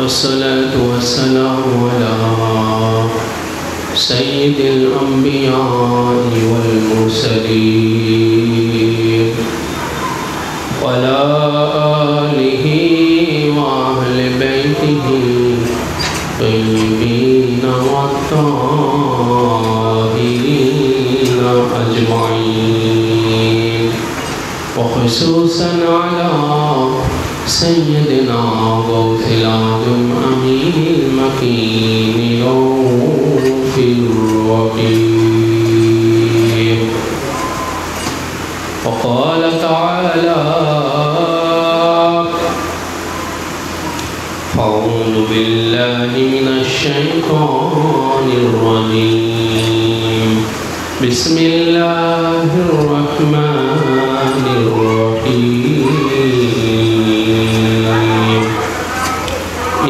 والصلاة والسلام على سيد الأنبياء والمرسلين وعلى آله وأهل بيته الطيبين والطاهرين أجمعين وخصوصا على سيدنا غوث العالم أمين المكين رؤوف الرحيم. وقال تعالى: أعوذ بالله من الشيطان الرجيم. بسم الله الرحمن الرحيم.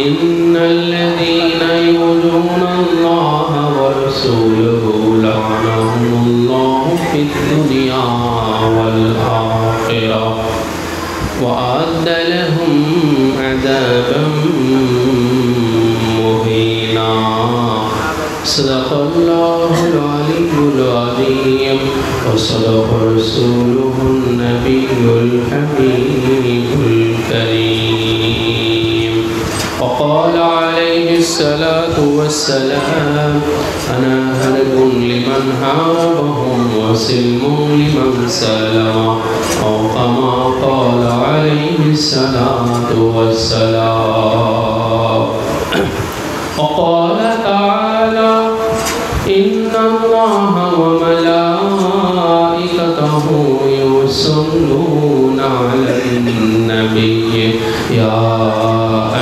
إن الذين يؤذون الله ورسوله لعنهم الله في الدنيا والآخرة وأعد لهم عذابا مهينا. صدق الله العلي العظيم وصدق رسوله النبي الحبيب الكريم. وقال عليه الصلاة والسلام: أنا هرب لمن هاربهم وسلم لمن سلم، أو كما قال عليه الصلاة والسلام. وقال تعالى: إن الله وملائكته يصلون على النبي يا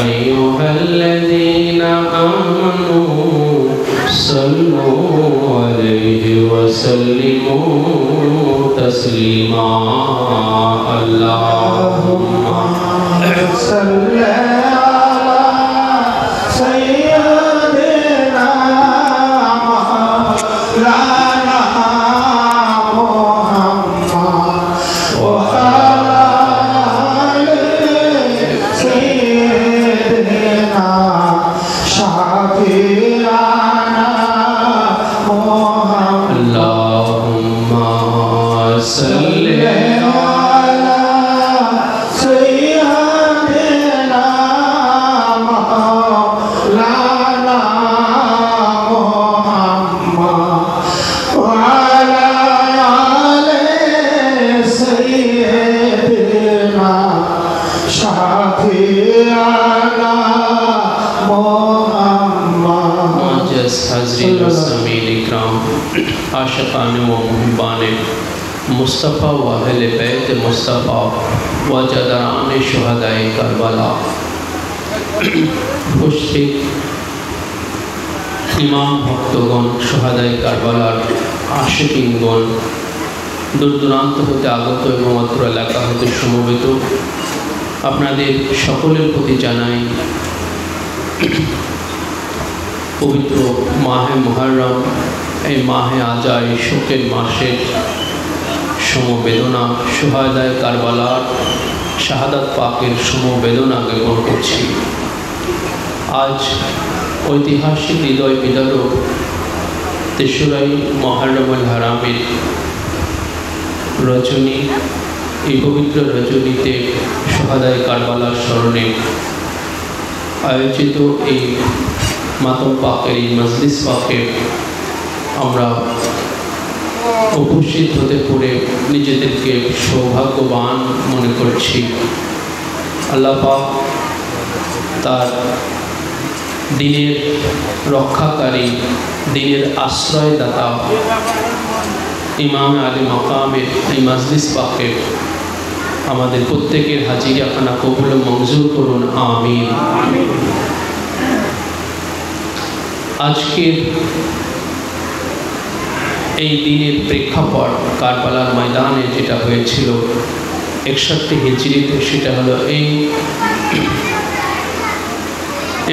أيها الذين آمنوا صلوا عليه وسلموا تسليما. اللهم صل आशिक़ाने व मुहिबाने मुस्तफ़ा व अहले बैत मुस्तफ़ा व जदरान शुहदाए करबला उपस्थित इमाम भक्तगण शुहदाए करबलार आशिकीनगण दूर दूरान्त होते आगत एवं अत्र एलाका होते समवेत आपनादेर सकलेर प्रति जानाई पवित्र माहे मुहर्रम এই মাহে আজাই শোকের মাসের সমবেদনা শুহাদায়ে কারবালার শাহাদাত পাকের সমবেদনা জ্ঞাপন করছি। আজ ঐতিহাসিক হৃদয় বিদারক তেসরাই মুহররমুল হারামের রজনী, এই পবিত্র রজনীতে শুহাদায়ে কারবালার স্মরণে আয়োজিত এই মাতম পাকের এই মজলিস পাকের আমরা উপস্থিত হতে পেরে নিজেদেরকে সৌভাগ্যবান মনে করছি। আল্লাহ পাক তার দিনের রক্ষাকারী, দিনের আশ্রয়দাতা ইমাম আলী মাকামের এই মজলিস পাকে আমাদের প্রত্যেকের হাজিরাখানা কবুল মঞ্জুর করুন, আমিন। আজকের এই দিনের প্রেক্ষাপট কারবালার ময়দানে যেটা হয়েছিল 61 হিজরিতে, সেটা হলো এই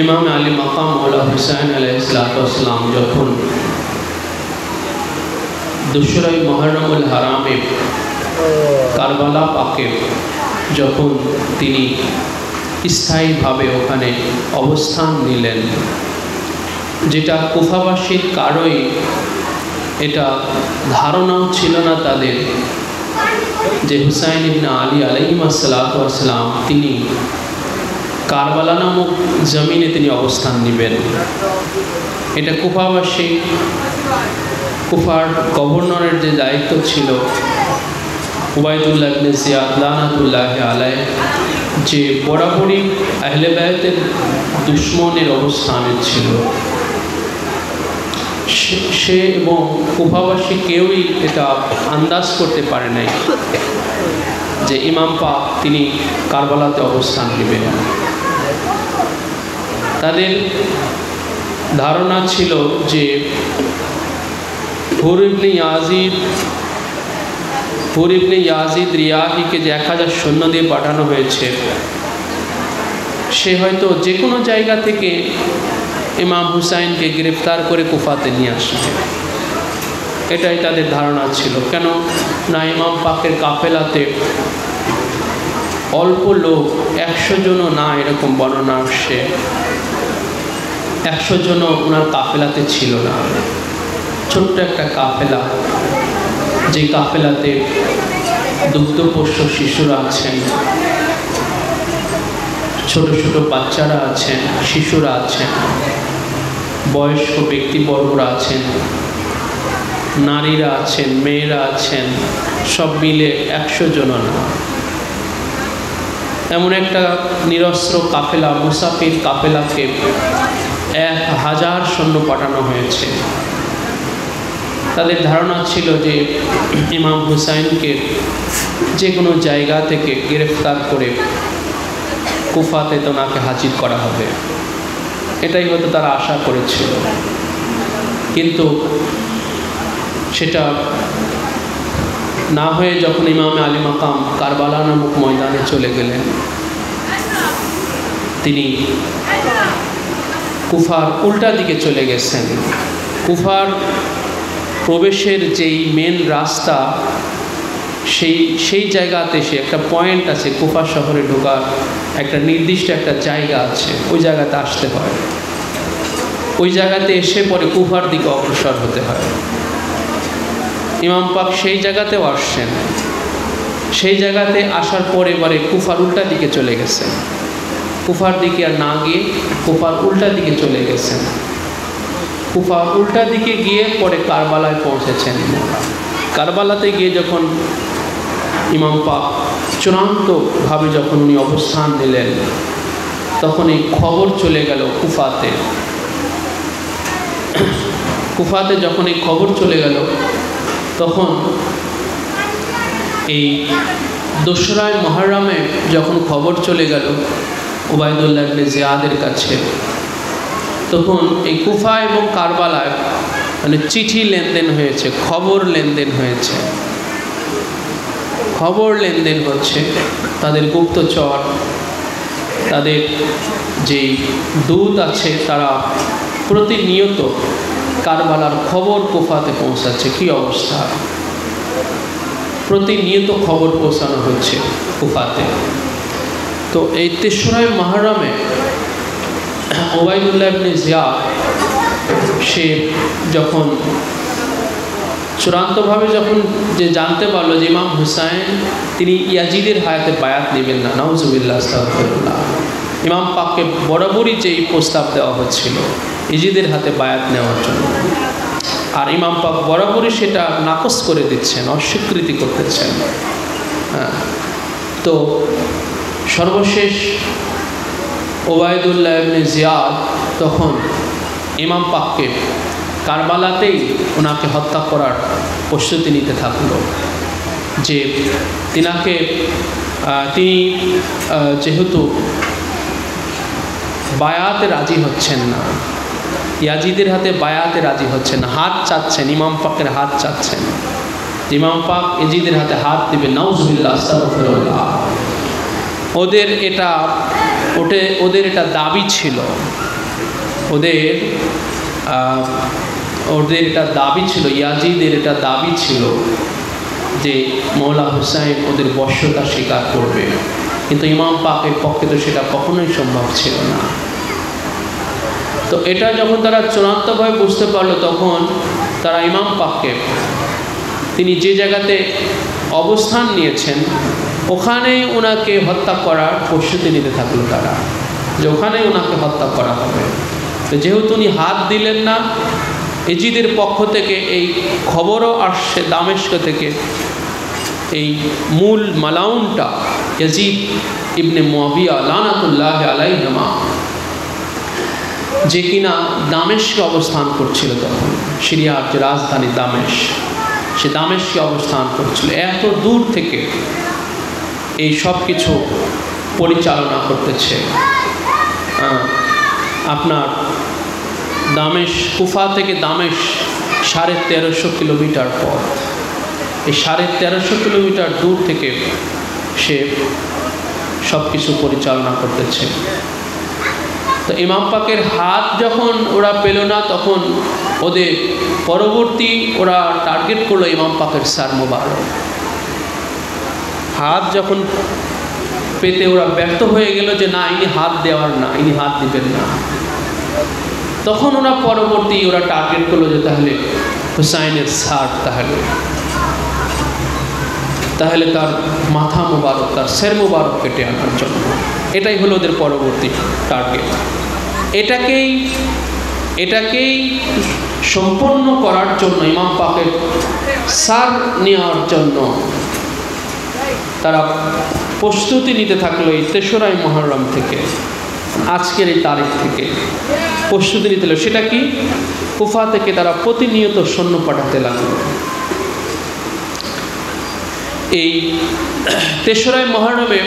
ইমাম আলী মাকাম ওলা হুসাইন আলাইহিসসালাম যখন দুশরাই মুহররমুল হারামে কারবালা পাকে যখন তিনি স্থায়ীভাবে ওখানে অবস্থান নিলেন, যেটা কুফাবাসীর কারোই এটা ধারণাও ছিল না তাদের যে হুসাইন ইবনে আলী আলাইহিসসালাতু ওয়াসসালাম তিনি কারবালা নামক জমিনে তিনি অবস্থান নেবেন। এটা কুফাবাসী, কুফার গভর্নরের যে দায়িত্ব ছিল উবাইদুল্লাহ ইবনে জিয়াদ লানাতুল্লাহি আলাইহি, যে বরাবরই আহলে বায়তের দুশমনের অবস্থানে ছিল, সে এবং কুফাবাসী কেউই এটা আন্দাজ করতে পারে নাই যে ইমাম পাক তিনি কারবালাতে অবস্থান নেবেন। তাদের ধারণা ছিল যে হুর ইবনে ইয়াজিদ রিয়াহিকে যে 1000 সৈন্য দিয়ে পাঠানো হয়েছে, সে হয়তো যে কোনো জায়গা থেকে ইমাম হুসাইনকে গ্রেফতার করে কুফাতে নিয়ে আসবে, এটাই তাদের ধারণা ছিল। কেন না ইমাম পাকের কাফেলাতে অল্প লোক, 100 জনও না, এরকম বর্ণনা আসছে 100 জনও ওনার কাফেলাতে ছিল না। ছোট্ট একটা কাফেলা, যে কাফেলাতে দুগ্ধপোষ্য শিশুরা আছেন, ছোট ছোট বাচ্চারা আছেন, শিশুরা আছেন, বয়স্ক ব্যক্তিবর্গরা আছেন, নারীরা আছেন, মেয়েরা আছেন, সব মিলে 100 জন না। এমন একটা নিরস্ত্র কাফেলা, মুসাফির কাফেলাকে 1000 সৈন্য পাঠানো হয়েছে। তাদের ধারণা ছিল যে ইমাম হুসাইনকে যে কোনো জায়গা থেকে গ্রেফতার করে কুফাতে তো ওনাকে হাজির করা হবে, এটাই হয়তো তারা আশা করেছিল। কিন্তু সেটা না হয়ে যখন ইমামে আলী মাকাম কারবালা নামক ময়দানে চলে গেলেন, তিনি কুফার উল্টা দিকে চলে গেছেন। কুফার প্রবেশের যেই মেন রাস্তা, সেই জায়গাতে সে একটা পয়েন্ট আছে, কুফা শহরে ঢোকার একটা নির্দিষ্ট একটা জায়গা আছে, ওই জায়গাতে আসতে হয়। ওই জায়গাতে এসে পরে কুফার দিকে অগ্রসর হতে হয়। ইমাম পাক সেই জায়গাতেও আসছেন। সেই জায়গাতে আসার পরে এবারে কুফার উল্টা দিকে চলে গেছেন। কুফার দিকে আর না গিয়ে কুফার উল্টা দিকে চলে গেছেন। কুফার উল্টা দিকে গিয়ে পরে কারবালায় পৌঁছেছেন। কারবালাতে গিয়ে যখন ইমাম পাক চূড়ান্তভাবে যখন উনি অবস্থান নিলেন, তখন এই খবর চলে গেল কুফাতে। কুফাতে যখন এই খবর চলে গেল, তখন এই 2রা মুহররমে যখন খবর চলে গেল উবাইদুল্লাহ ইবনে জিয়াদের কাছে, তখন এই কুফা এবং কারবালায় মানে চিঠি লেনদেন হয়েছে, খবর লেনদেন হয়েছে। খবর লেনদেন হচ্ছে, তাদের গুপ্তচর, তাদের যেই দূত আছে, তারা প্রতিনিয়ত কারবালার খবর কুফাতে পৌঁছাচ্ছে। কি অবস্থা, প্রতিনিয়ত খবর পৌঁছানো হচ্ছে কুফাতে। তো এই 3রা মুহররমে উবাইদুল্লাহ ইবনে জিয়াদ সে যখন চূড়ান্তভাবে যখন যে জানতে পারলো যে ইমাম হুসাইন তিনি ইয়াজিদের হায়াতে বায়াত নেবেন না, নাউজুবিল্লাহ আস্তাগফিরুল্লাহ, ইমাম পাককে বরাবরই যেই প্রস্তাব দেওয়া হচ্ছিল ইয়াজিদের হাতে বায়াত নেওয়ার জন্য, আর ইমাম পাক বরাবরই সেটা নাকচ করে দিচ্ছেন, অস্বীকৃতি করতেছেন। হ্যাঁ, তো সর্বশেষ উবাইদুল্লাহ ইবনে জিয়াদ তখন ইমাম পাককে কারবালাতেই ওনাকে হত্যা করার প্রস্তুতি নিতে থাকলো। যে তিনি যেহেতু বায়াতে রাজি হচ্ছেন না, ইয়াজিদের হাতে বায়াতে রাজি হচ্ছেন না, হাত চাচ্ছেন, ইমাম পাকের হাত চাচ্ছেন, ইমাম পাক ইয়াজিদের হাতে হাত দিবে, নাউজুবিল্লাহ আস্তাগফিরুল্লাহ। ওদের এটা দাবি ছিল, ওদের এটা দাবি ছিল, ইয়াজিদের এটা দাবি ছিল যে মওলা হুসাইন ওদের বশ্যতা স্বীকার করবে। কিন্তু ইমাম পাকের পক্ষে তো সেটা কখনোই সম্ভব ছিল না। তো এটা যখন তারা চূড়ান্তভাবে বুঝতে পারলো, তখন তারা ইমাম পাককে, তিনি যে জায়গাতে অবস্থান নিয়েছেন ওখানেই ওনাকে হত্যা করার প্রস্তুতি নিতে থাকলো তারা, যে ওখানেই ওনাকে হত্যা করা হবে। তো যেহেতু উনি হাত দিলেন না, এজিদের পক্ষ থেকে এই খবরও আসছে দামেস্ক থেকে, এই মূল মালাউনটা ইয়াজিদ ইবনে মুআবিয়া লানাতুল্লাহি আলাইহিমা, যে কিনা দামেস্কে অবস্থান করছিল, তখন সিরিয়ার যে রাজধানী দামেস্ক, সে দামেস্কে অবস্থান করছিল। এত দূর থেকে এই সব কিছু পরিচালনা করতেছে। আপনার দামেস্ক, কুফা থেকে দামেস্ক 1350 কিলোমিটার পর, এই 1350 কিলোমিটার দূর থেকে সে সব কিছু পরিচালনা করতেছে। তো ইমাম পাকের হাত যখন ওরা পেল না, তখন ওদের পরবর্তী ওরা টার্গেট করলো ইমাম পাকের সার মোবারক। হাত যখন পেতে ওরা ব্যর্থ হয়ে গেল যে না, ইনি হাত দেওয়ার না, ইনি হাত দিবেন না, তখন ওরা পরবর্তী ওরা টার্গেট করলো যে তাহলে হুসাইনের সার, তাহলে তার মাথা মোবারক, তার সের মোবারক কেটে আনার জন্য। এটাই হলো ওদের পরবর্তী টার্গেট। এটাকেই সম্পন্ন করার জন্য, ইমাম পাকের সার নেওয়ার জন্য তারা প্রস্তুতি নিতে থাকলো। এই 3রা মুহররম থেকে, আজকের এই তারিখ থেকে প্রস্তুতি নিতে লাগলো। সেটা কি, কুফা থেকে তারা প্রতিনিয়ত সৈন্য পাঠাতে লাগলো। এই 3রা মুহররমে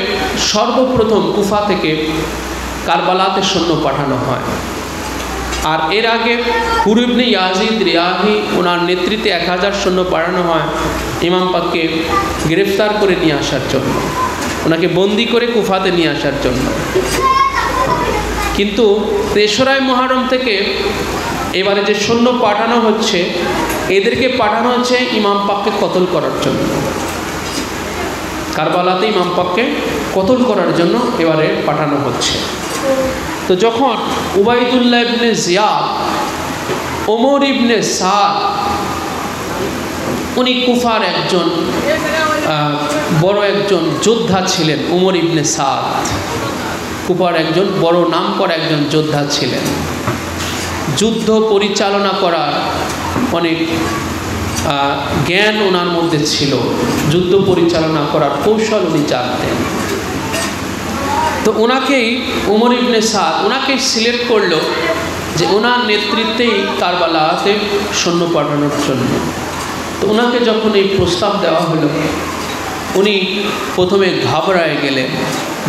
সর্বপ্রথম কুফা থেকে কারবালাতে সৈন্য পাঠানো হয়। আর এর আগে হুর ইবনে ইয়াজিদ রিয়াহি, ওনার নেতৃত্বে 1000 সৈন্য পাঠানো হয় ইমাম পাককে গ্রেফতার করে নিয়ে আসার জন্য, ওনাকে বন্দি করে কুফাতে নিয়ে আসার জন্য। কিন্তু 3রা মুহররম থেকে এবারে যে সৈন্য পাঠানো হচ্ছে, এদেরকে পাঠানো হচ্ছে ইমাম পাককে কতল করার জন্য। কারবালাতে ইমাম পাককে কতল করার জন্য এবারে পাঠানো হচ্ছে। তো যখন উবাইদুল্লাহ ইবনে জিয়াদ, ওমর ইবনে সাদ, উনি কুফার একজন বড় একজন যোদ্ধা ছিলেন। ওমর ইবনে সাদ কুফার একজন বড় নামকরা একজন যোদ্ধা ছিলেন। যুদ্ধ পরিচালনা করার অনেক জ্ঞান ওনার মধ্যে ছিল, যুদ্ধ পরিচালনা করার কৌশল উনি জানতেন। তো ওনাকেই ওমর ইবনে সাদ ওনাকেই সিলেক্ট করলো যে ওনার নেতৃত্বেই কারবালাতে সৈন্য পাঠানোর জন্য। তো ওনাকে যখন এই প্রস্তাব দেওয়া হলো, উনি প্রথমে ঘাবড়ায় গেলেন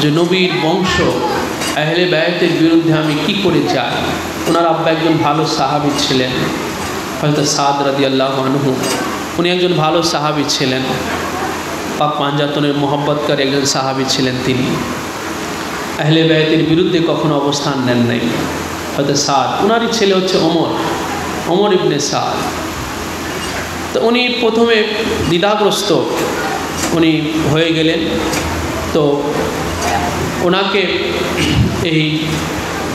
যে নবীর বংশ আহলে বায়তের বিরুদ্ধে আমি কি করে যাই। ওনার আব্বা একজন ভালো সাহাবী ছিলেন, হযরত সাদ রাদিয়াল্লাহু আনহু। উনি একজন ভালো সাহাবী ছিলেন, পাক পাঞ্জাতনের মোহাব্বতকারী একজন সাহাবী ছিলেন। তিনি আহলে বায়তের বিরুদ্ধে কখনো অবস্থান নেন নাই। হয়তো সাদ, ওনারই ছেলে হচ্ছে ওমর ইবনে সাদ। তো উনি প্রথমে দ্বিধাগ্রস্ত উনি হয়ে গেলেন। তো ওনাকে এই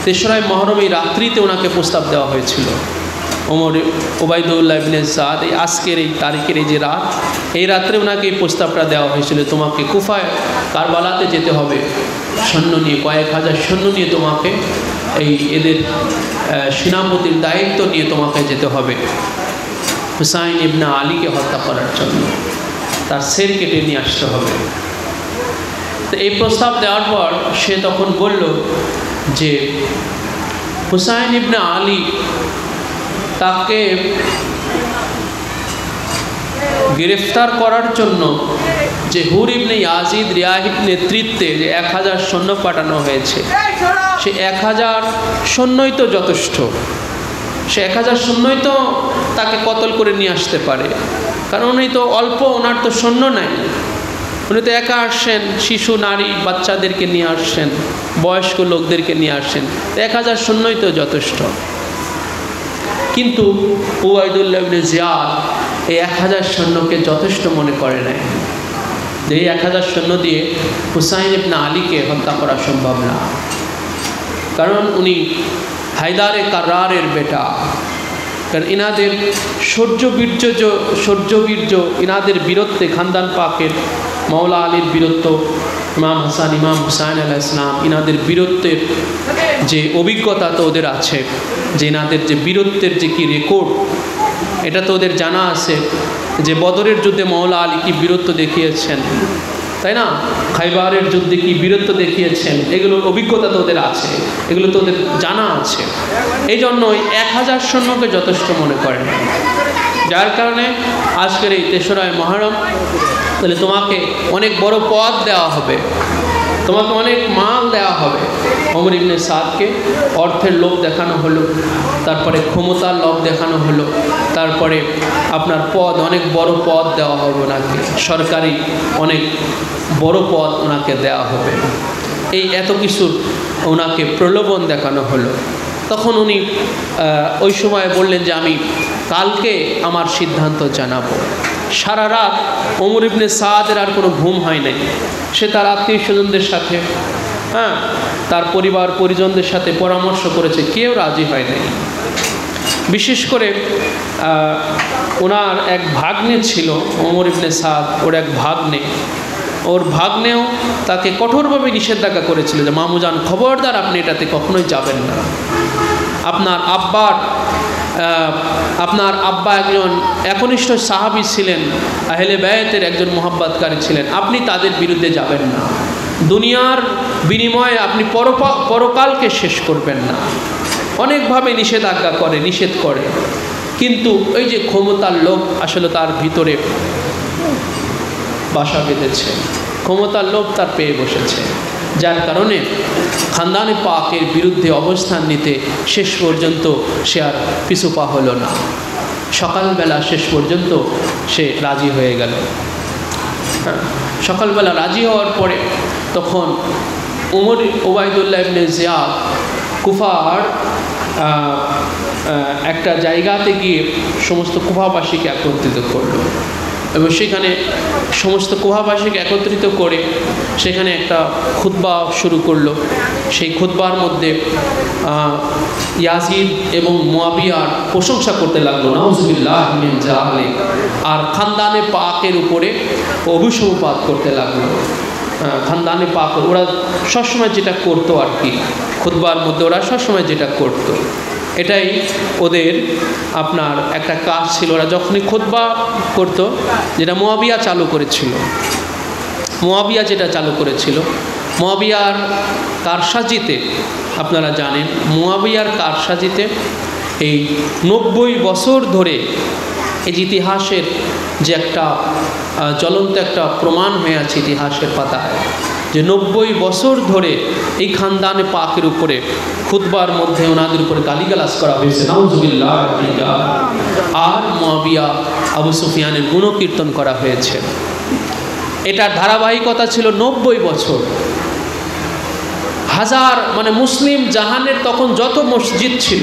3রা মুহররম এই রাত্রিতে ওনাকে প্রস্তাব দেওয়া হয়েছিল। উবাইদুল্লাহ ইবনে সাদ এই আজকের এই তারিখের এই যে রাত, এই রাত্রে ওনাকে এই প্রস্তাবটা দেওয়া হয়েছিল, তোমাকে কুফায় কারবালাতে যেতে হবে সৈন্য নিয়ে, কয়েক হাজার সৈন্য নিয়ে তোমাকে এই এদের সেনাপতির দায়িত্ব নিয়ে তোমাকে যেতে হবে হুসাইন ইবনে আলীকে হত্যা করার জন্য, তার সের কেটে নিয়ে আসতে হবে। তো এই প্রস্তাব দেওয়ার পর সে তখন বলল যে হুসাইন ইবনে আলী তাকে গ্রেফতার করার জন্য যে হুর ইবনে ইয়াজিদ রিয়াহির নেতৃত্বে যে 1000 সৈন্য পাঠানো হয়েছে, সে 1000 সৈন্যই তো যথেষ্ট। সে 1000 সৈন্যই তো তাকে কতল করে নিয়ে আসতে পারে, কারণ উনি তো অল্প, ওনার তো সৈন্য নাই। উনি তো একা আসছেন, শিশু নারী বাচ্চাদেরকে নিয়ে আসছেন, বয়স্ক লোকদেরকে নিয়ে আসছেন, 1000 সৈন্যই তো যথেষ্ট। কিন্তু উবাইদুল্লাহ ইবনে জিয়াদ এই 1000 সৈন্যকে যথেষ্ট মনে করে নাই। যে এই 1000 সৈন্য দিয়ে হুসাইন ইবনে আলীকে হত্যা করা সম্ভব না, কারণ উনি হায়দারে কাররারের বেটা। কারণ ইনাদের শৌর্যবীর্য ইনাদের বীরত্বে, খানদান পাকের মাওলা আলীর বীরত্ব, ইমাম হাসান ইমাম হুসাইন আলাইহিস সালাম ইনাদের বীরত্বের যে অভিজ্ঞতা তো ওদের আছে, যে ইনাদের যে বীরত্বের যে কি রেকর্ড, এটা তো ওদের জানা আছে যে বদরের যুদ্ধে মাওলা আলী কি বীরত্ব দেখিয়েছেন, তাই না? খাইবারের যুদ্ধে কি বীরত্ব দেখিয়েছেন, এগুলোর অভিজ্ঞতা তো ওদের আছে, এগুলো তো ওদের জানা আছে। এই জন্যই 1000 সৈন্যকে যথেষ্ট মনে করেন, যার কারণে আজকের এই 3রা মুহররম তাহলে তোমাকে অনেক বড় পদ দেওয়া হবে, তোমাকে অনেক মাল দেওয়া হবে। ওমর ইবনে সাদকে অর্থের লোভ দেখানো হলো, তারপরে ক্ষমতার লোভ দেখানো হলো, তারপরে আপনার পদ, অনেক বড় পদ দেওয়া হবে ওনাকে, সরকারি অনেক বড় পদ ওনাকে দেওয়া হবে। এই এত কিছুর ওনাকে প্রলোভন দেখানো হলো। তখন উনি ওই সময় বললেন যে আমি কালকে আমার সিদ্ধান্ত জানাবো। সারা রাত ওমর ইবনে সাদের আর কোনো ঘুম হয় নাই। সে তার আত্মীয় স্বজনদের সাথে, তার পরিবার পরিজনদের সাথে পরামর্শ করেছে, কেউ রাজি হয় নাই। বিশেষ করে ওনার এক ভাগ্নে ছিল, ওমর ইবনে সাদ, ওর এক ভাগ্নে, ওর ভাগ্নেও তাকে কঠোরভাবে নিষেধাজ্ঞা করেছিল যে মামুজান খবরদার আপনি এটাতে কখনোই যাবেন না। আপনার আব্বা একজন একনিষ্ঠ সাহাবী ছিলেন, আহলে বায়তের একজন মোহাব্বতকারী ছিলেন, আপনি তাদের বিরুদ্ধে যাবেন না, দুনিয়ার বিনিময়ে আপনি পরকালকে শেষ করবেন না। অনেকভাবে নিষেধ করে, কিন্তু ওই যে ক্ষমতার লোভ আসলে তার ভিতরে বাসা বেঁধেছে, ক্ষমতার লোভ তার পেয়ে বসেছে, যার কারণে খানদানে পাকের বিরুদ্ধে অবস্থান নিতে শেষ পর্যন্ত সে আর পিছুপা হলো না। সকালবেলা শেষ পর্যন্ত সে রাজি হয়ে গেল। সকালবেলা রাজি হওয়ার পরে তখন ওমর ওবায়দুল্লাহ ইবনে জিয়াদ কুফার একটা জায়গাতে গিয়ে সমস্ত কুফাবাসীকে একত্রিত করলো, এবং সেখানে সমস্ত কুফাবাসীকে একত্রিত করে সেখানে একটা খুতবা শুরু করলো। সেই খুতবার মধ্যে ইয়াজিদ এবং মুয়াবিয়ার প্রশংসা করতে লাগলো, নাউজুবিল্লাহ মিন জালিক, আর খানদানে পাকের উপরে অভিসম্পাত করতে লাগলো। খানদানে পাক ওরা সবসময় যেটা করতো আর কি, খুতবার মধ্যে ওরা সবসময় যেটা করতো, এটাই ওদের আপনার একটা কাজ ছিল। ওরা যখনই খুতবা করতো, যেটা মুয়াবিয়া যেটা চালু করেছিল, মুয়াবিয়ার কারসাজিতে, আপনারা জানেন মুয়াবিয়ার কারসাজিতে এই 90 বছর ধরে এই ইতিহাসের যে একটা জ্বলন্ত একটা প্রমাণ হয়ে আছে ইতিহাসের পাতায়, যে 90 বছর ধরে এই খানদানে পাকের উপরে খুতবার মধ্যে ওনাদের উপরে গালিগালাজ করা হয়েছে, নাউজুবিল্লাহ, আর মুয়াবিয়া আবু সুফিয়ানের গুণকীর্তন করা হয়েছে। এটার ধারাবাহিকতা ছিল 90 বছর। মানে মুসলিম জাহানের তখন যত মসজিদ ছিল,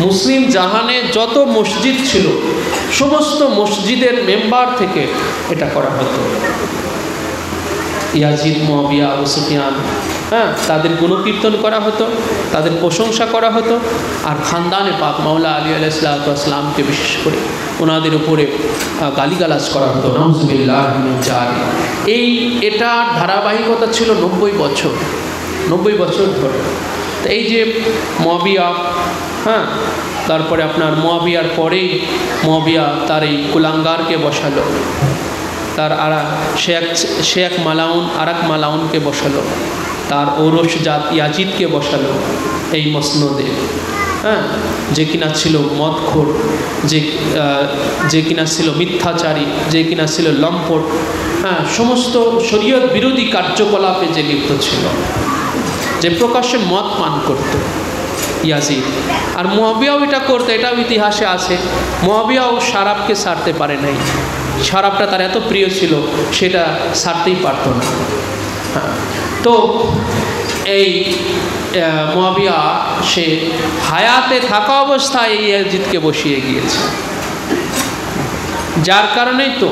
মুসলিম জাহানে যত মসজিদ ছিল, সমস্ত মসজিদের মেম্বার থেকে এটা করা হতো। ইয়াজিদ, মুয়াবিয়া, আবু সুফিয়ান, তাদের গুণকীর্তন করা হতো, তাদের প্রশংসা করা হতো, আর খানদানে পাক মাওলা আলী আলাইহিস সালামকে বিশেষ করে ওনাদের উপরে গালিগালাজ করা হতো, নাউজুবিল্লাহ মিন জালিক। এটার ধারাবাহিকতা ছিল 90 বছর ধরে। তো এই যে মুয়াবিয়া, তারপরে আপনার মুয়াবিয়ার পরেই মুয়াবিয়া তার এই কুলাঙ্গারকে বসালো, তার সে এক মালাউন আর এক মালাউনকে বসালো, তার ঔরসজাত ইয়াজিদকে বসালো এই মসনদে, যে কিনা ছিল মদখোর, যে কিনা ছিল মিথ্যাচারী, যে কিনা ছিল লম্পট, সমস্ত শরীয়ত বিরোধী কার্যকলাপে যে লিপ্ত ছিল, যে প্রকাশ্যে মদ পান করত ইয়াজিদ। আর মুয়াবিয়াও এটা করতো, এটাও ইতিহাসে আছে। মুয়াবিয়াও শরাবকে ছাড়তে পারে নাই, শরাবটা তার এত প্রিয় ছিল, সেটা ছাড়তেই পারতো না। তো এই মুয়াবিয়া সে হায়াতে থাকা অবস্থায় এই ইয়াজিদকে বসিয়ে গিয়েছে, যার কারণেই তো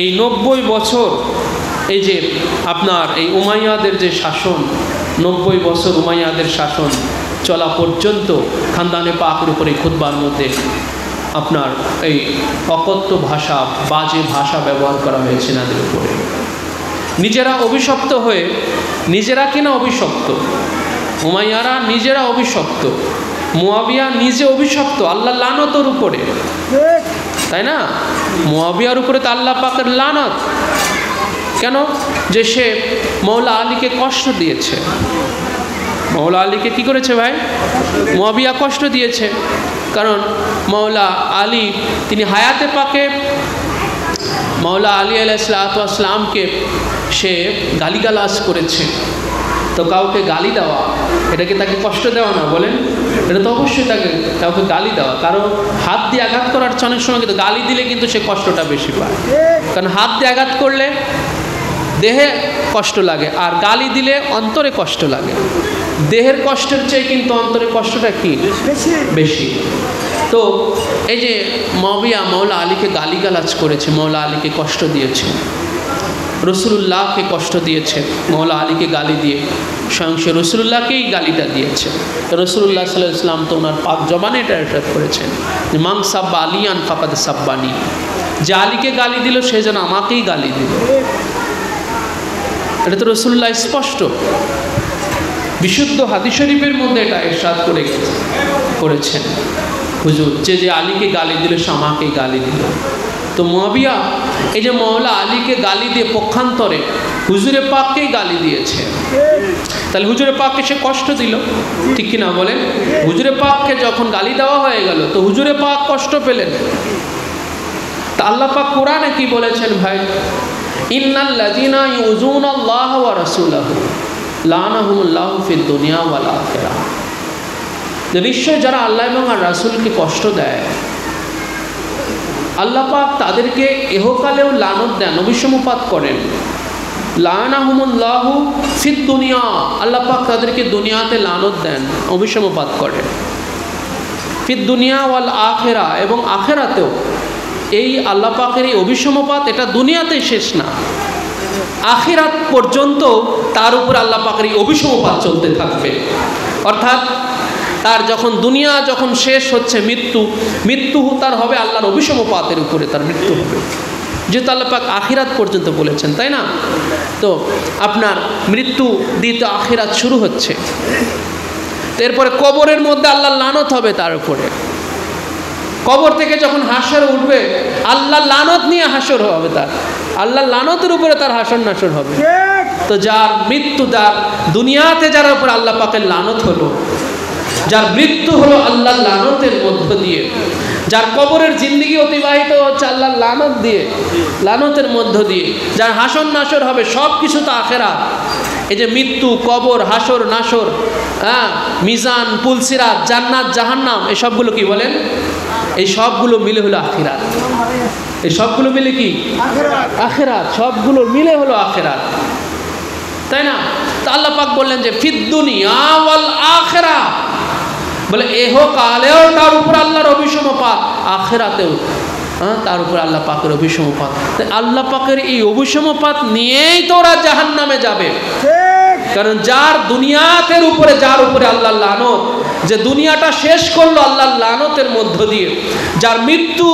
এই 90 বছর এই যে আপনার এই উমাইয়াদের যে শাসন, 90 বছর উমাইয়াদের শাসন চলা পর্যন্ত খানদানে পাকের উপরে খুতবার মধ্যে আপনার এই অকথ্য ভাষা, বাজে ভাষা ব্যবহার করা হয়েছে এনাদের উপরে। নিজেরা অভিশপ্ত হয়ে, নিজেরা কিনা অভিশপ্ত, উমাইয়ারা নিজেরা অভিশপ্ত, মুয়াবিয়া নিজে অভিশপ্ত আল্লাহ লানতের উপরে, তাই না? মুয়াবিয়ার উপরে তো আল্লাহ পাকের লানত। কেন? যে সে মৌলা আলীকে কষ্ট দিয়েছে। মৌলা আলীকে কি করেছে ভাই? মুয়াবিয়া কষ্ট দিয়েছে। কারণ মৌলা আলী তিনি হায়াতে পাকে মৌলা আলী আলাইহিসসালামকে সে গালিগালাজ করেছে। তো কাউকে গালি দেওয়া এটা কি তাকে কষ্ট দেওয়া না? বলেন, এটা তো অবশ্যই তাকে কাউকে গালি দেওয়া। কারণ হাত দিয়ে আঘাত করার অনেক সময় কিন্তু গালি দিলে কিন্তু সে কষ্টটা বেশি পায়। কারণ হাত দিয়ে আঘাত করলে দেহে কষ্ট লাগে, আর গালি দিলে অন্তরে কষ্ট লাগে। দেহের কষ্টের চেয়ে কিন্তু অন্তরের কষ্টটা কি বেশি। তো এই যে মুয়াবিয়া মৌলা আলীকে গালিগালাজ করেছে, মৌলা আলীকে কষ্ট দিয়েছে, রসুলুল্লাহকে কষ্ট দিয়েছে, মৌলা আলীকে গালি দিয়ে স্বয়ং সে রসুলুল্লাহকেই গালিটা দিয়েছে। রসুলুল্লাহ সাল্লাল্লাহু আলাইহি ওয়াসাল্লাম তো ওনার পাক জবানে এটা ইরশাদ করেছেন যে মান সাব্বা আলিয়ান ফাকাদ সাব্বানি, যে আলীকে গালি দিল সে যেন আমাকেই গালি দিল। এটা তো রসুলুল্লাহ স্পষ্ট বিশুদ্ধ হাদিস শরীফের মধ্যে এটা ইরশাদ করেছেন হুজুর, যে আলীকে গালি দিল সে আমাকেই গালি দিল। তো মুয়াবিয়া এই যে মৌলা আলীকে গালি দিয়ে পক্ষান্তরে হুজুরে পাককেই গালি দিয়েছে, তাহলে হুজুরে পাককে সে কষ্ট দিল, ঠিক কিনা বলেন? হুজুরে পাককে যখন গালি দেওয়া হয়ে গেল তো হুজুরে পাক কষ্ট পেলেন। তা আল্লাহ পাক কোরআনে কি বলেছেন ভাই? ইন্নাল্লাযীনা ইউযুনাল্লাহ ওয়া রাসূলাহু লানাহুমুল্লাহু ফিদ দুনিয়া ওয়াল আখিরাহ। নিশ্চয় যারা আল্লাহ এবং আর রাসূলকে কষ্ট দেয় আল্লাহ পাক তাদেরকে এহকালেও লানত দেন, অভিসম্পাত করেন। লানাহুমুল্লাহু ফিদ দুনিয়া, আল্লাহ পাক তাদেরকে দুনিয়াতে লানত দেন, অভিসম্পাত করেন। ফিদ দুনিয়া ওয়াল আখিরাহ, এবং আখিরাতেও। এই আল্লাহ পাকের এই অভিসম্পাত এটা দুনিয়াতেই শেষ না, আখিরাত পর্যন্ত তার উপর আল্লাহ পাকের এই অভিসম্পাত চলতে থাকবে। অর্থাৎ তার যখন দুনিয়া যখন শেষ হচ্ছে, মৃত্যু তার হবে আল্লাহর অভিসম্পাতের উপরে তার মৃত্যু হবে, যেহেতু আল্লাহ পাক আখিরাত পর্যন্ত বলেছেন, তাই না? তো আপনার মৃত্যু দিতে আখিরাত শুরু হচ্ছে, এরপরে কবরের মধ্যে আল্লাহর লানত হবে তার উপরে। কবর থেকে যখন হাসর উঠবে আল্লাহ লানত নিয়ে হাসর হবে, তার আল্লাহ লানতের উপরে তার হাসর নাসর হবে। তো যার মৃত্যু, যার দুনিয়াতে যার উপর আল্লাহ পাকের লানত হলো, যার মৃত্যু হলো আল্লাহর লানতের মধ্য দিয়ে, যার কবরের জিন্দেগি অতিবাহিত হচ্ছে আল্লাহর লানত দিয়ে, লানতের মধ্য দিয়ে, যার হাসর নাসর হবে, সব কিছু তো আখিরাত। এই যে মৃত্যু, কবর, হাসর নাসর, মিজান, পুলসিরাত, জান্নাত, জাহান্নাম, এই সবগুলো কি বলেন? এই সবগুলো মিলে হলো আখিরাত। এই সবগুলো মিলে কি আখিরাত, সবগুলো মিলে হলো আখিরাত, তাই না? তো আল্লাহ পাক বললেন যে ফিদ দুনিয়া ওয়াল আখিরাহ, বলে এহকালেও তার উপর আল্লাহর অভিসম্পাত, আখিরাতেও তার উপর আল্লাহ পাকের অভিসম্পাত। আল্লাহ পাকের এই অভিসম্পাত নিয়েই তো ওরা জাহান্নামে যাবে। কারণ যার দুনিয়াতের উপরে, যার উপরে আল্লাহর লানত, যে দুনিয়াটা শেষ করলো আল্লাহর লানতের মধ্য দিয়ে, যার মৃত্যু,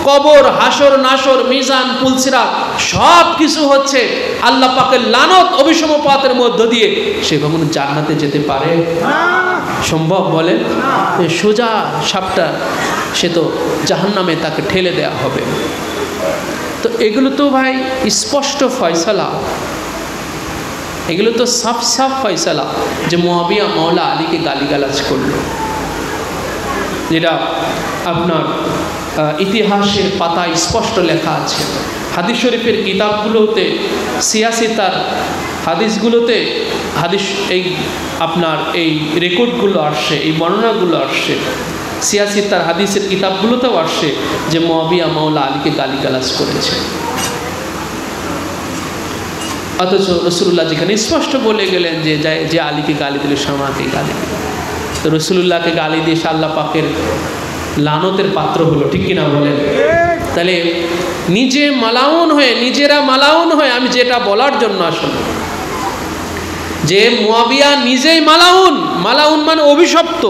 কবর, হাসর নাসর, মিজান, পুলসিরাত সব কিছু হচ্ছে আল্লাহ পাকের লানত, অভিসম্পাতের মধ্য দিয়ে, সে কখনো জান্নাতে যেতে পারে? সম্ভব? বলে সোজা সাপটা, সে তো জাহান্নামে তাকে ঠেলে দেয়া হবে। তো এগুলো তো ভাই স্পষ্ট ফয়সালা, এগুলো তো সাফ সাফ ফয়সালা যে মুয়াবিয়া মৌলা আলীকে গালিগালাজ করলো, যেটা আপনার ইতিহাসের পাতায় স্পষ্ট লেখা আছে। হাদিস শরীফের কিতাবগুলোতে, সিয়াসিতার হাদিসগুলোতে হাদিস এই আপনার এই রেকর্ডগুলো আসছে, এই বর্ণনাগুলো আসছে, সিয়াসিতার হাদিসের কিতাবগুলোতেও আসছে যে মুয়াবিয়া মৌলা আলীকে গালিগালাজ করেছে। অথচ রসুল্লাহ যেখানে স্পষ্ট বলে গেলেন যে আলীকে গালি দিলে সে আমাকেই গালি দিল, তো রসুলুল্লাহকে গালি দিয়ে আল্লাহ পাকের লানতের পাত্র হলো, ঠিক কিনা বলেন? তাহলে নিজেরা মালাউন হয়ে, আমি যেটা বলার জন্য আসলে, যে মুয়াবিয়া নিজেই মালাউন মানে অভিশপ্ত,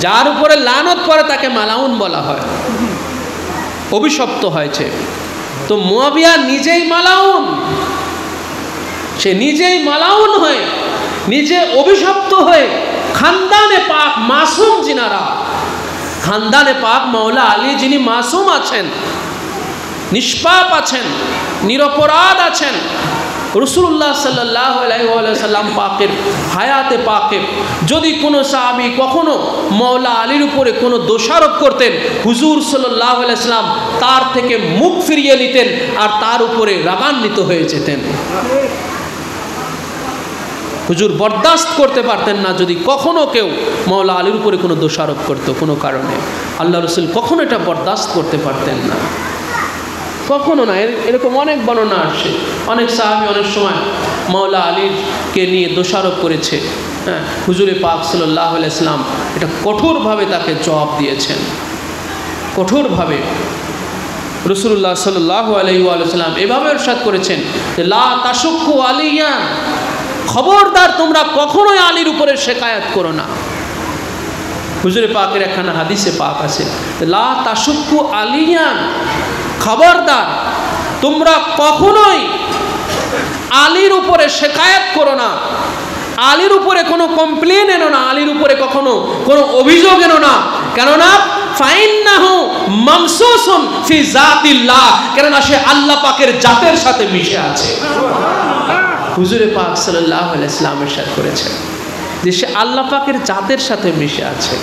যার উপরে লানত পড়ে তাকে মালাউন বলা হয়, অভিশপ্ত হয়েছে। তো মুয়াবিয়া নিজেই মালাউন, সে নিজেই মালাউন হয়ে, নিজে অভিশপ্ত হয়ে, খানদানে পাক মাসুম যিনারা, খানদানে পাক মাওলা আলী যিনি মাসুম আছেন, নিষ্পাপ আছেন, নিরপরাধ আছেন, রাসূলুল্লাহ সাল্লাল্লাহু আলাইহি ওয়াসাল্লাম পাকের হায়াতে পাকে যদি কোনো সাহাবী কখনো মাওলা আলীর উপরে কোনো দোষারোপ করতেন, হুজুর সাল্লাল্লাহু আলাইহি ওয়াসাল্লাম তার থেকে মুখ ফিরিয়ে নিতেন আর তার উপরে রাগান্বিত হয়ে যেতেন। হুজুর বরদাস্ত করতে পারতেন না যদি কখনো কেউ মাওলা আলীর উপরে কোনো দোষারোপ করতো কোনো কারণে। আল্লাহ রসুল কখনো এটা বরদাস্ত করতে পারতেন না, কখনো না। এরকম অনেক বর্ণনা আসছে, অনেক সাহাবী অনেক সময় মাওলা আলীকে নিয়ে দোষারোপ করেছে। হ্যাঁ, হুজুরে পাক সাল্লাল্লাহু আলাইহি ওয়াসাল্লাম এটা কঠোরভাবে তাকে জবাব দিয়েছেন, কঠোরভাবে। রাসূলুল্লাহ সাল্লাল্লাহু আলাইহি ওয়াসাল্লাম এভাবে ইরশাদ করেছেন যে লা তাশুক্কু আলিয়ান, খবরদার তোমরা কখনোই আলীর উপরে শেকায়াত করো না। হুজুরে পাকের একখানা হাদিসে পাক আছে, লা তাশুক্কু আলিয়ান, খবরদার তোমরা কখনোই আলীর উপরে শেকায়াত করো না, আলীর উপরে কোনো কমপ্লেন এনো না, আলীর উপরে কখনো কোনো অভিযোগ এনো না। কেননা ফাইন্নাহু মামসুসুন ফি জাতিল্লাহ, কেননা সে আল্লাহ পাকের জাতের সাথে মিশে আছে। হুজুরে পাক সাল্লাল্লাহু আলাইহি ওয়াসাল্লাম ইরশাদ করেছেন যে সে আল্লাহ পাকের জাতের সাথে মিশে আছে।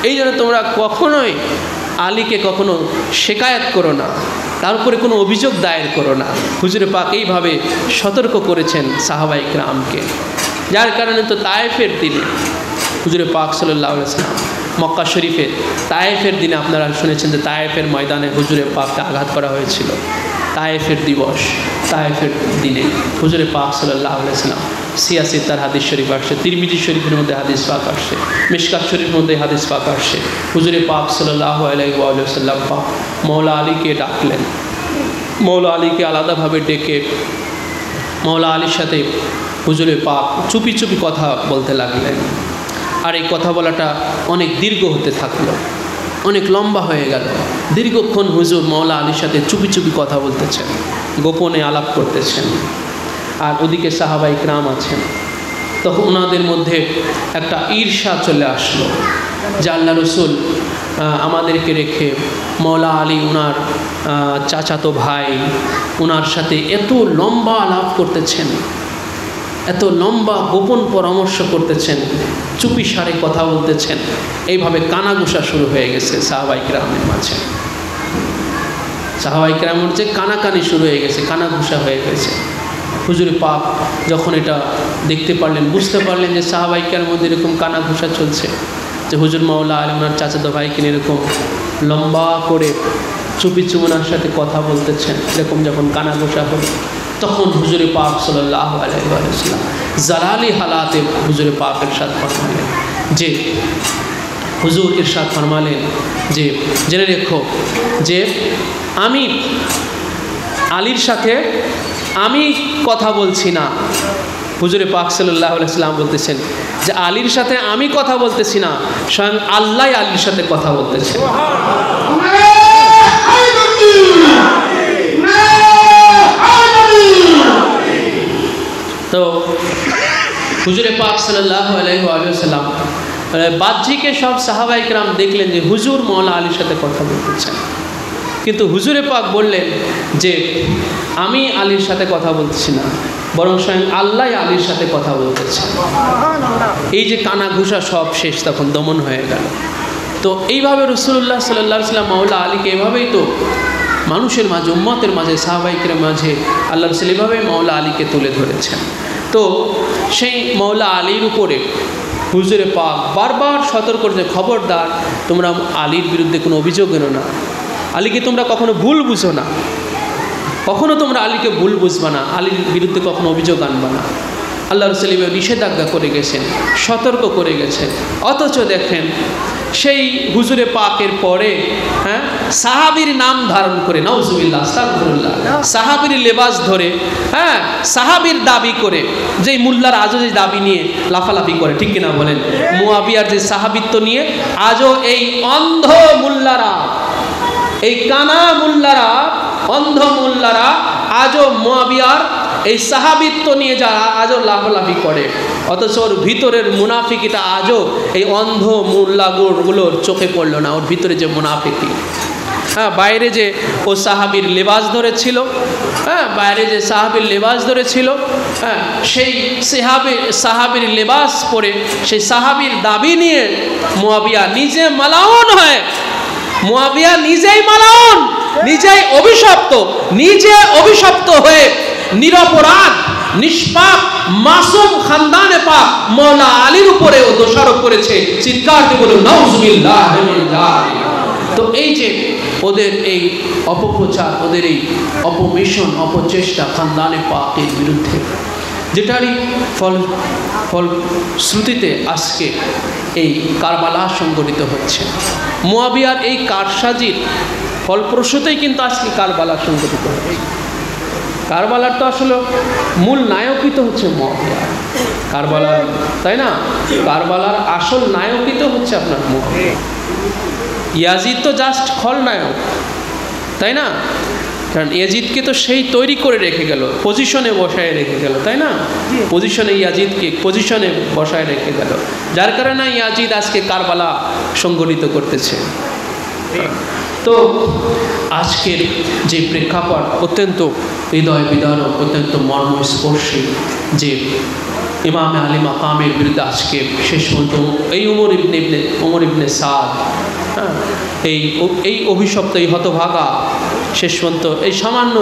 এই জন্য তোমরা কখনোই আলীকে কখনো শেকায়াত করো না, তার উপরে কোনো অভিযোগ দায়ের করো না। হুজুরে পাক এইভাবে সতর্ক করেছেন সাহাবায়ে কেরামকে। যার কারণে তো তায়েফের দিনে হুজুরে পাক সাল্লাল্লাহু আলাইহি ওয়াসাল্লাম মক্কা শরীফের তায়েফের দিনে আপনারা শুনেছেন যে তায়েফের ময়দানে হুজুরে পাককে আঘাত করা হয়েছিল। তায়েফের দিবস, তায়েফের দিনে হুজুরে পাক সাল্লাল্লাহু আলাইহি ওয়াসাল্লাম সিয়াসিত্তার হাদিস শরীফ আসছে, তিরমিজি শরীফের মধ্যে হাদিস পাক আসছে, মিশকাত শরীফের মধ্যে হাদিস পাক আসছে। হুজুরে পাক সাল্লাল্লাহু আলাইহি ওয়াসাল্লাম পাক মাওলা আলীকে ডাকলেন, মাওলা আলীকে আলাদাভাবে ডেকে মাওলা আলীর সাথে হুজুরে পাক চুপি চুপি কথা বলতে লাগলেন। আর এই কথা বলাটা অনেক দীর্ঘ হতে থাকলো, অনেক লম্বা হয়ে গেল। দীর্ঘক্ষণ হুজুর মাওলা আলীর সাথে চুপি চুপি কথা বলতেছেন, গোপনে আলাপ করতেছেন। আর ওদিকে সাহাবায়ে কেরাম আছেন। তখন ওনাদের মধ্যে একটা ঈর্ষা চলে আসলো যে আল্লাহ রসুল আমাদেরকে রেখে মাওলা আলী ওনার চাচাতো ভাই ওনার সাথে এত লম্বা আলাপ করতেছেন, এত লম্বা গোপন পরামর্শ করতেছেন, চুপি সারে কথা বলতেছেন। এইভাবে কানাঘুষা শুরু হয়ে গেছে সাহাবায়ে কেরামের মাঝে। সাহাবায়ে কেরামের যে কানাকানি শুরু হয়ে গেছে, কানাঘুষা হয়ে গেছে। হুজুরে পাক যখন এটা দেখতে পারলেন, বুঝতে পারলেন যে সাহাবায়ে কেরামের মধ্যে এরকম কানাঘুষা চলছে, যে হুজুর মাওলা আলী ওনার চাচাতো ভাইকে এরকম লম্বা করে চুপি চুপনার সাথে কথা বলতেছেন, এরকম যখন কানাঘুষা হলো, তখন হুজুরে পাক সাল্লাল্লাহু আলাইহি ওয়াসাল্লাম জালালি হালাতে হুজুরে পাক ইরশাদ ফরমালেন যে হুজুর ইরশাদ ফরমালেন যে জেনে রেখো যে আমি আলীর সাথে আমি কথা বলছি না। হুজুরে পাক সাল্লাল্লাহু আলাইহি ওয়াসাল্লাম বলতেছেন যে আলীর সাথে আমি কথা বলতেছি না, স্বয়ং আল্লাহ আলীর সাথে কথা বলতেছেন। তো হুজুরে পাক সাল্লাল্লাহু আলাইহি ওয়াসাল্লাম বাহ্যিকে সব সাহাবায়ে কেরাম দেখলেন যে হুজুর মাওলা আলীর সাথে কথা বলতেছেন, কিন্তু হুজুরে পাক বললেন যে আমি আলীর সাথে কথা বলতেছি না, বরং স্বয়ং আল্লাহ আলীর সাথে কথা বলতেছে। এই যে কানাঘুষা সব শেষ, তখন দমন হয়ে গেল। তো এইভাবে রাসূলুল্লাহ সাল্লাল্লাহু আলাইহি ওয়াসাল্লাম মাওলা আলীকে এভাবেই তো মানুষের মাঝে, উম্মতের মাঝে, সাহাবায়ে কেরামের মাঝে আল্লাহ রাসূল এভাবেই মাওলা আলীকে তুলে ধরেছেন। তো সেই মাওলা আলীর উপরে হুজুরে পাক বারবার সতর্ক করেছে, খবরদার তোমরা আলীর বিরুদ্ধে কোনো অভিযোগ এনো না, আলীকে তোমরা কখনো ভুল বুঝো না, কখনো তোমরা আলীকে ভুল বুঝবা না, আলীর বিরুদ্ধে কখনো অভিযোগ আনবা না। আল্লাহ রাসূল নিষেধাজ্ঞা করে গেছেন, সতর্ক করে গেছেন। অথচ দেখেন সেই হুজুরে পাকের পরে সাহাবীর নাম ধারণ করে, নাউজুবিল্লাহ আস্তাগফিরুল্লাহ, সাহাবীর লেবাস ধরে, সাহাবীর দাবি করে, যেই মুল্লার আজও যে দাবি নিয়ে লাফালাফি করে, ঠিক কিনা বলেন? মুয়াবিয়ার যে সাহাবিত্ব নিয়ে আজও এই অন্ধ মুল্লারা, এই কানা মুল্লারা, অন্ধ মুল্লারা আজও মুয়াবিয়ার এই সাহাবিত্ব নিয়ে যারা আজও লাফালাফি করে, অথচ ওর ভিতরের মুনাফিকিটা আজও এই অন্ধ মুল্লাগুলোর চোখে পড়লো না। ওর ভিতরে যে মুনাফিকি, বাইরে যে ও সাহাবীর লেবাস ধরেছিল, বাইরে যে সাহাবীর লেবাস ধরেছিল, সেই সাহাবীর লেবাস পরে সেই সাহাবীর দাবি নিয়ে মুয়াবিয়া নিজে মালাউন হয়, মুয়াবিয়া নিজেই মালাউন, নিজেই অভিশপ্ত হয়ে নিরপরাধ নিষ্পাপ মাসুম খানদানে পাক মওলা আলীর উপরে ও দোষারোপ করেছে। চিৎকার দিয়ে বলুন নাউজুবিল্লাহ মিন যালিক। তো এই যে ওদের এই অপপ্রচার, ওদের এই অপমিশন, অপচেষ্টা খানদানে পাকের বিরুদ্ধে, যেটারই ফলশ্রুতিতে আজকে এই কারবালা সংঘটিত হচ্ছে। মুয়াবিয়ার এই কারসাজির ফলপ্রসূতেই কিন্তু আজকে কারবালা সংঘটিত হচ্ছে। কারবালার তো আসলে মূল নায়কই তো হচ্ছে মুয়াবিয়া, কারবালার, তাই না? কারবালার আসল নায়কই তো হচ্ছে আপনার মুয়াবিয়া। ইয়াজিদ তো জাস্ট খলনায়ক, তাই না? কারণ ইয়াজিদকে তো সেই তৈরি করে রেখে গেল, পজিশনে বসায় রেখে গেল, তাই না? পজিশনে ইয়াজিদকে পজিশনে বসায় রেখে গেল, যার কারণে ইয়াজিদ আজকে কারবালা সংগঠিত করতেছে। তো আজকের যে প্রেক্ষাপট অত্যন্ত হৃদয় বিদারক, অত্যন্ত মর্মস্পর্শী, যে ইমামে আলী মাকামের বিরুদ্ধে আজকে শেষ পর্যন্ত এই ওমর ইবনে সাদ, এই অভিশপ্ত, এই হতভাগা, শেষ পর্যন্ত এই সামান্য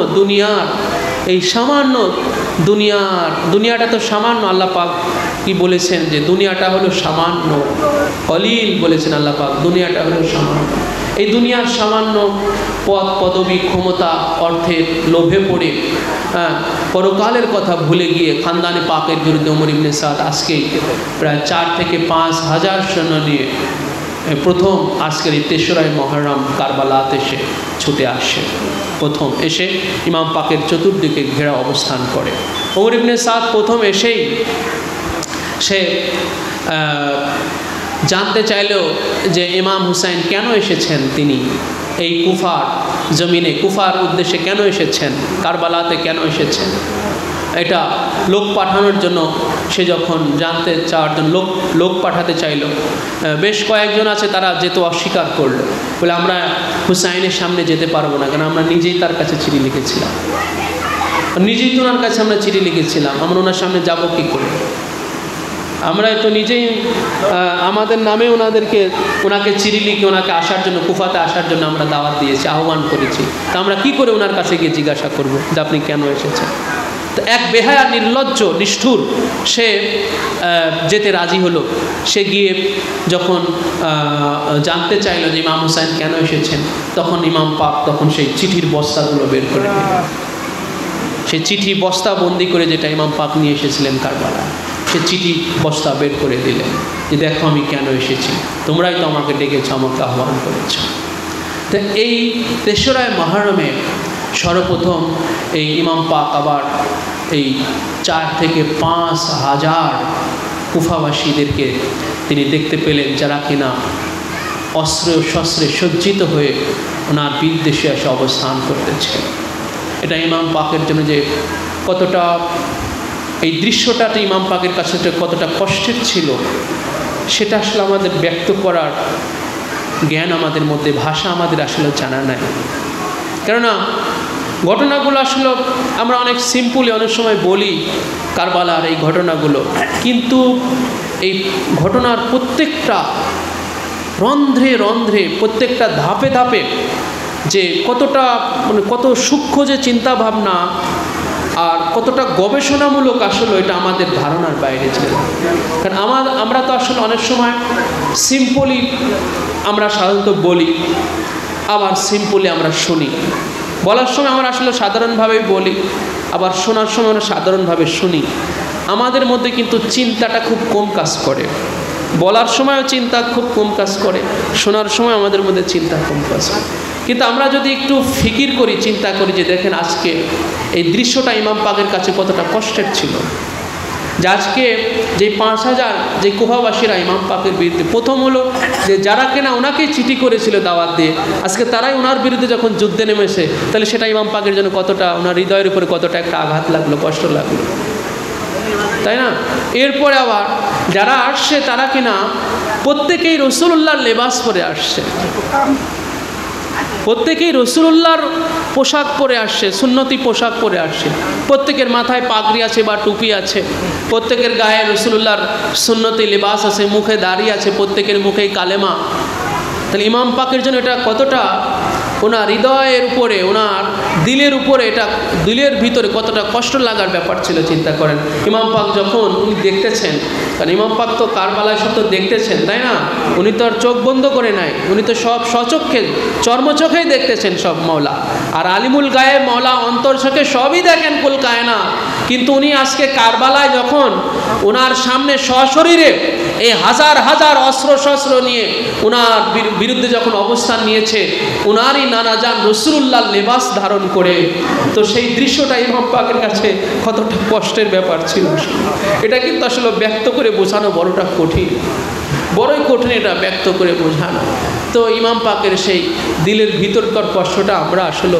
দুনিয়াটা তো সামান্য। আল্লাহ পাক কি বলেছেন যে দুনিয়াটা হলো সামান্য, কলিল বলেছেন আল্লাহ পাক, দুনিয়াটা হলো সামান্য। এই দুনিয়ার সামান্য পদ পদবী, ক্ষমতা, অর্থের লোভে পড়ে পরকালের কথা ভুলে গিয়ে খানদানে পাকের বিরুদ্ধে ওমর ইবনে সাদ আজকেই প্রায় 4 থেকে 5 হাজার সৈন্য নিয়ে প্রথম আজকের এই 3রা মুহররম কারবালাতে এসে ছুটে আসে। প্রথম এসে ইমাম পাকের চতুর্দিকে ঘেরা অবস্থান করে। ওমর ইবনে সাদ প্রথম এসেই সে জানতে চাইল যে ইমাম হুসাইন কেন এসেছেন, তিনি এই কুফার জমিনে, কুফার উদ্দেশ্যে কেন এসেছেন, কারবালাতে কেন এসেছেন। এটা লোক পাঠানোর জন্য সে যখন জানতে চাওয়ার জন্য লোক পাঠাতে চাইল, বেশ কয়েকজন আছে তারা যেতে অস্বীকার করলো, বলে আমরা হুসাইনের সামনে যেতে পারবো না, কারণ আমরা নিজেই তার কাছে চিঠি লিখেছিলাম, নিজেই তো ওনার কাছে আমরা চিঠি লিখেছিলাম, আমরা ওনার সামনে যাবো কী করে, আমরা তো নিজেই আমাদের নামে ওনাকে চিঠি লিখে ওনাকে আসার জন্য, কুফাতে আসার জন্য আমরা দাওয়াত দিয়েছি, আহ্বান করেছি, তা আমরা কি করে ওনার কাছে গিয়ে জিজ্ঞাসা করবো যে আপনি কেন এসেছেন। তো এক বেহায়া, নির্লজ্জ, নিষ্ঠুর সে যেতে রাজি হলো। সে গিয়ে যখন জানতে চাইল যে ইমাম হুসাইন কেন এসেছেন, তখন ইমাম পাক তখন সেই চিঠির বস্তাগুলো বের করে দিলেন। সেই চিঠি বস্তা বন্দি করে যেটা ইমাম পাক নিয়ে এসেছিলেন কারবালা, সে চিঠি বস্তা বের করে দিলেন যে দেখো আমি কেন এসেছি, তোমরাই তো আমাকে ডেকেছ, আমাকে আহ্বান করেছ। তো এই 3রা মুহররমে সর্বপ্রথম এই ইমাম পাক আবার এই 4 থেকে 5 হাজার কুফাবাসীদেরকে তিনি দেখতে পেলেন, যারা কিনা অস্ত্রে শস্ত্রে সজ্জিত হয়ে ওনার বিদ্বেষে এসে অবস্থান করতেছে। এটা ইমাম পাকের জন্য যে কতটা, এই দৃশ্যটাতে ইমাম পাকের কাছে কতটা কষ্টের ছিল, সেটা আসলে আমাদের ব্যক্ত করার জ্ঞান আমাদের মধ্যে, ভাষা আমাদের আসলে জানা নাই। কেননা ঘটনাগুলো আসলে আমরা অনেক সিম্পলি অনেক সময় বলি কারবালার এই ঘটনাগুলো, কিন্তু এই ঘটনার প্রত্যেকটা রন্ধ্রে রন্ধ্রে, প্রত্যেকটা ধাপে ধাপে যে কতটা কত সূক্ষ্ম যে চিন্তা ভাবনা আর কতটা গবেষণামূলক আসলে এটা আমাদের ধারণার বাইরে ছিল। কারণ আমরা তো আসলে অনেক সময় সিম্পলি আমরা সাধারণত বলি, আবার সিম্পলি আমরা শুনি। বলার সময় আমরা আসলে সাধারণভাবেই বলি, আবার শোনার সময় আমরা সাধারণভাবে শুনি। আমাদের মধ্যে কিন্তু চিন্তাটা খুব কম কাজ করে। বলার সময়ও চিন্তা খুব কম কাজ করে, শোনার সময় আমাদের মধ্যে চিন্তা কম কাজ করে। কিন্তু আমরা যদি একটু ফিকির করি, চিন্তা করি যে দেখেন আজকে এই দৃশ্যটা ইমাম পাকের কাছে কতটা কষ্টের ছিল, যে আজকে যে 5000 যে কুফাবাসীরা ইমাম পাকের বিরুদ্ধে, প্রথম হলো যে যারা কিনা ওনাকে চিঠি করেছিল দাওয়াত দিয়ে, আজকে তারাই ওনার বিরুদ্ধে যখন যুদ্ধে নেমেছে, তাহলে সেটা ইমাম পাকের জন্য কতটা, ওনার হৃদয়ের উপরে কতটা একটা আঘাত লাগলো, কষ্ট লাগলো, তাই না? এরপরে আবার যারা আসছে তারা কিনা প্রত্যেকেই রাসূলুল্লাহর লেবাস পরে আসছে, প্রত্যেকেই রাসূলুল্লাহর পোশাক পরে আসছে, সুন্নতি পোশাক পরে আসছে, প্রত্যেকের মাথায় পাগড়ি আছে বা টুপি আছে, প্রত্যেকের গায়ে রাসূলুল্লাহর সুন্নতি লেবাস আছে, মুখে দাড়ি আছে, প্রত্যেকের মুখেই কালেমা। তাহলে ইমাম পাকের জন্য এটা কতটা ওনার হৃদয়ের উপরে, ওনার দিলের উপরে, এটা দিলের ভিতরে কতটা কষ্ট লাগার ব্যাপার ছিল, চিন্তা করেন। ইমাম পাক যখন উনি দেখতেছেন, কারণ ইমাম পাক তো কারবালায় সব তো দেখতেছেন, তাই না? উনি তো আর চোখ বন্ধ করে নাই, উনি তো সব স্বচক্ষে চর্মচোখেই দেখতেছেন সব মওলা। আর আলিমুল গায়েব মওলা অন্তর চোখে সবই দেখেন কুল কায়না। কিন্তু উনি আজকে কারবালায় যখন ওনার সামনে সশরীরে এই হাজার হাজার অস্ত্র শস্ত্র নিয়ে ওনার বিরুদ্ধে যখন অবস্থান নিয়েছে, ওনারই নানা যান রাসূলুল্লাহর লেবাস ধারণ করে, তো সেই দৃশ্যটা ইমাম পাকের কাছে কতটা কষ্টের ব্যাপার ছিল। এটা কিন্তু আসলে ব্যক্ত করে বোঝানো বড়টা কঠিন, বড়ই কঠিন এটা ব্যক্ত করে বোঝানো। তো ইমাম পাকের সেই দিলের ভিতরকার কষ্টটা আমরা আসলে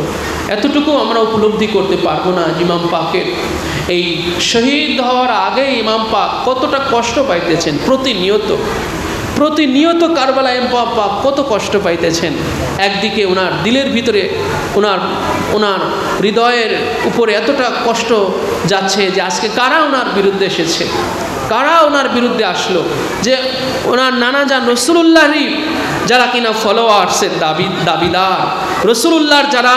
এতটুকু আমরা উপলব্ধি করতে পারবো না। ইমাম পাকের এই শহীদ হওয়ার আগে ইমাম পাক কতটা কষ্ট পাইতেছেন, প্রতিনিয়ত কারবালায় ইমাম পাক কত কষ্ট পাইতেছেন। একদিকে ওনার দিলের ভিতরে, ওনার হৃদয়ের উপরে এতটা কষ্ট যাচ্ছে যে আজকে কারা ওনার বিরুদ্ধে এসেছে, কারা ওনার বিরুদ্ধে আসলো, যে ওনার নানা যান রাসূলুল্লাহরই যারা কিনা ফলোয়ার্সের দাবিদার, রাসূলুল্লাহর যারা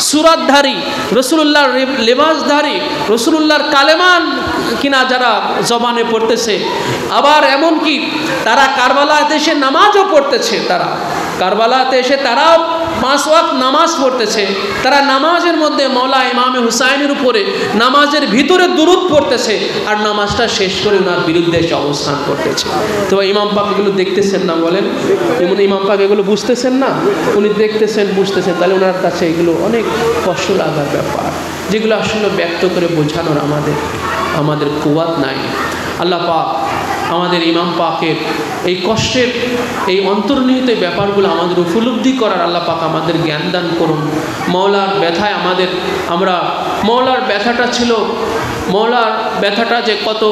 সুরাতধারী, রাসূলুল্লাহর লেবাসধারী, রাসূলুল্লাহর কালেমান কিনা যারা জবানে পড়তেছে, আবার এমনকি তারা কারবালাতে এসে নামাজও পড়তেছে, তারা কারবালাতে এসে তারাও 5 ওয়াক্ত নামাজ পড়তেছে, তারা নামাজের মধ্যে মওলা ইমামে হুসাইনের উপরে নামাজের ভিতরে দুরূদ পড়তেছে, আর নামাজটা শেষ করে ওনার বিরুদ্ধে এসে অবস্থান করতেছে। তো ইমাম পাক এগুলো দেখতেছেন না, বলেন? ইমাম পাক এগুলো বুঝতেছেন না? উনি দেখতেছেন, বুঝতেছেন, তাহলে ওনার কাছে এগুলো অনেক কষ্ট লাগার ব্যাপার, যেগুলো আসলে ব্যক্ত করে বোঝানোর আমাদের কুওয়াত নাই। আল্লাহ পাক আমাদের ইমাম পাকের এই কষ্টের, এই অন্তর্নিহিত ব্যাপারগুলো আমাদের উপলব্ধি করার আল্লাহ পাক আমাদের জ্ঞান দান করুন। মওলার ব্যথায় মওলার ব্যথাটা ছিল, মওলার ব্যথাটা যে কত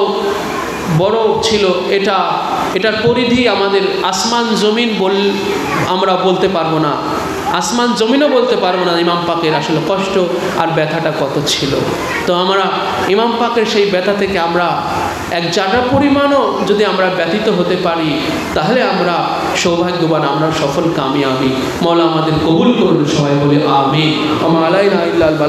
বড় ছিল, এটার পরিধি আমাদের আসমান জমিন আমরা বলতে পারবো না, আসমান জমিনও বলতে পারবো না ইমাম পাকের আসলে কষ্ট আর ব্যথাটা কত ছিল। তো আমরা ইমাম পাকের সেই ব্যথা থেকে আমরা এক জায়গা পরিমাণও যদি আমরা ব্যথিত হতে পারি, তাহলে আমরা সৌভাগ্যবান, আমরা সফল কামিয়াবি। মওলা আমাদের কবুল করুন, সবাই বলে আমিন। ওয়া মা আলাইনা ইল্লাল বালাগ।